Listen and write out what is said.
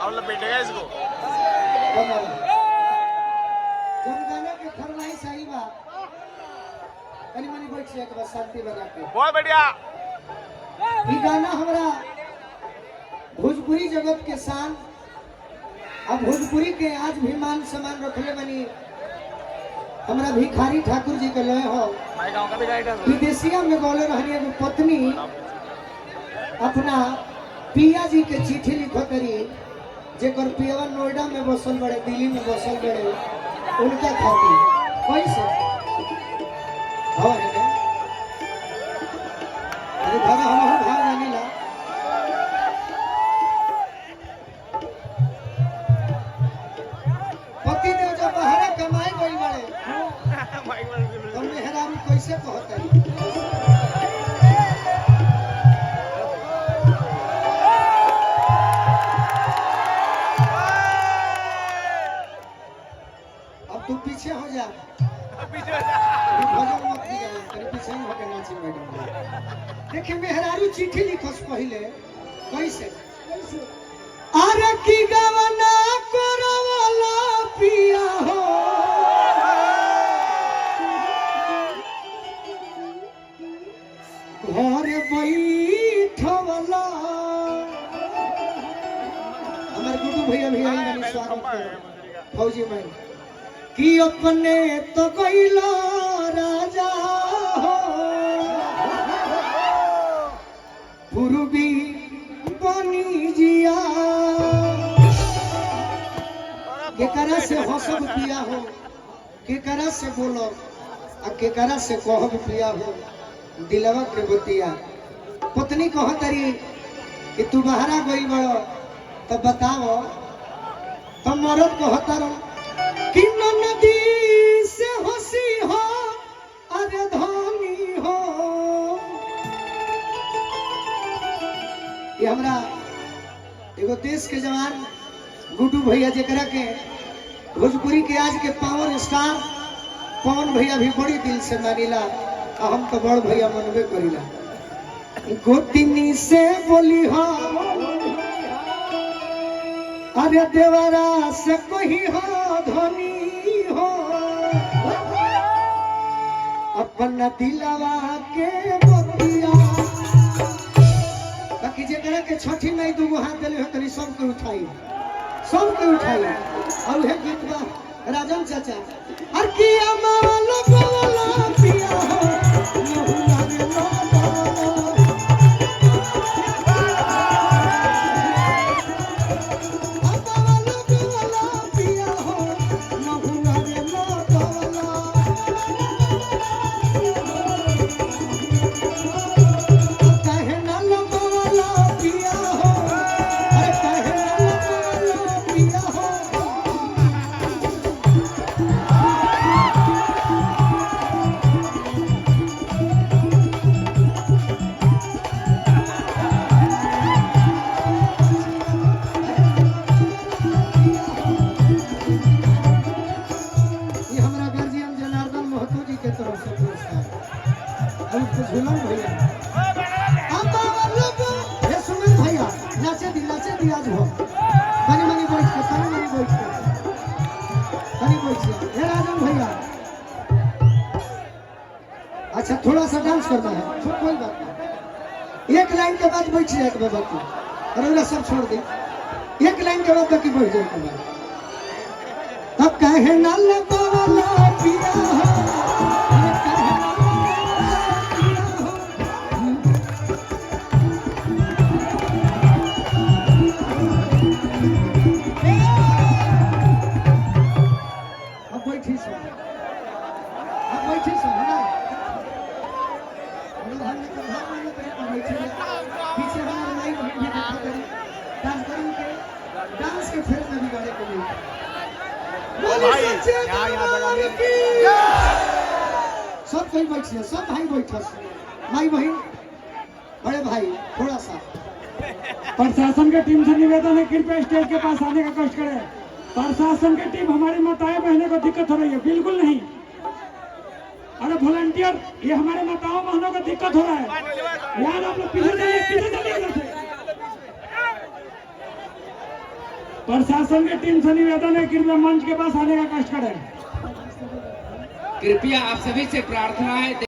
और लपेटेगा इसको। जमगाना के फरमाइश आई बा कनी मनी बैठ से एक बार शांति बना के। बहुत बढ़िया। ये गाना हमारा भोजपुरी जगत के शान अब भोजपुरी के आज भी मान सम्मान रखले बनी हमारा भिखारी ठाकुर जी के लय हो विदेशिया में गौले रहनी एगो पत्नी अपना पिया जी के चिट्ठी लिखो करी जेकर पियावा नोएडा में बसल बड़े दिल्ली में बसल बड़े उनका खातिर कैसे अरे भागा हम भाग जानी ला पति देव जब बाहर कमाए गई बड़े तो मेहरारू कैसे कहते हैं तू पीछे हो जा पीछे हो जा भजन मत दिया तेरे पीछे ही होके नाची मैडम देखे मेहरारू चिट्ठी लिखस पहले कैसे अरे की गवना करवाला पिया हो घर बैठवला हमारे गुड्डू भैया भी आई बनी स्वागत फौजी भाई कि अपने तो कैला राजा हो पूर्वी बनी जिया केकरा से हंसब पिया हो केकरा से बोलो आ केकरा से कहब पिया हो दिलवा के बतिया पत्नी कहतरी कि तू बाहरा गई बड़ो तो बताओ तो मरद कहतर कि नदी से हंसी हो अरे धनी हो ये हमरा एगो देश के जवान गुड्डू भैया जेकरा के भोजपुरी के आज के पावर स्टार पवन भैया भी बड़ी दिल से मानिला हम तो बड़ भैया मनबे करीला गोतिनी से बोली हो अरे देवरा से कोई हो धनी हो अपना दिलवा के बतिया बाकी जेकरा के छठी में दूगो हाथ दिले हो तनी सबके उठाई और है गीत बा राजन चाचा हर किया मालो बोला पिया हो नहुला रे अच्छा थोड़ा सा डांस करना है कोई बात नहीं एक लाइन के बाद बैठ जाए बाकी और सब छोड़ दे एक लाइन के बाद बाकी बैठ जाए तब कहे ना लगवाला पिया हो सब कोई बैठिए सब भाई बैठे भाई बहन बड़े भाई थोड़ा सा प्रशासन की टीम से निवेदन है कृपया स्टेज के पास आने का कष्ट करें। प्रशासन की टीम हमारी माताएं बहनों को दिक्कत हो रही है बिल्कुल नहीं। अरे वॉलंटियर ये हमारे माताओं बहनों को दिक्कत हो रहा है यार आप लोग पीछे चलिए इधर से प्रशासन की टीम से निवेदन है कृपया मंच के पास आने का कष्ट करें। कृपया आप सभी से प्रार्थना है।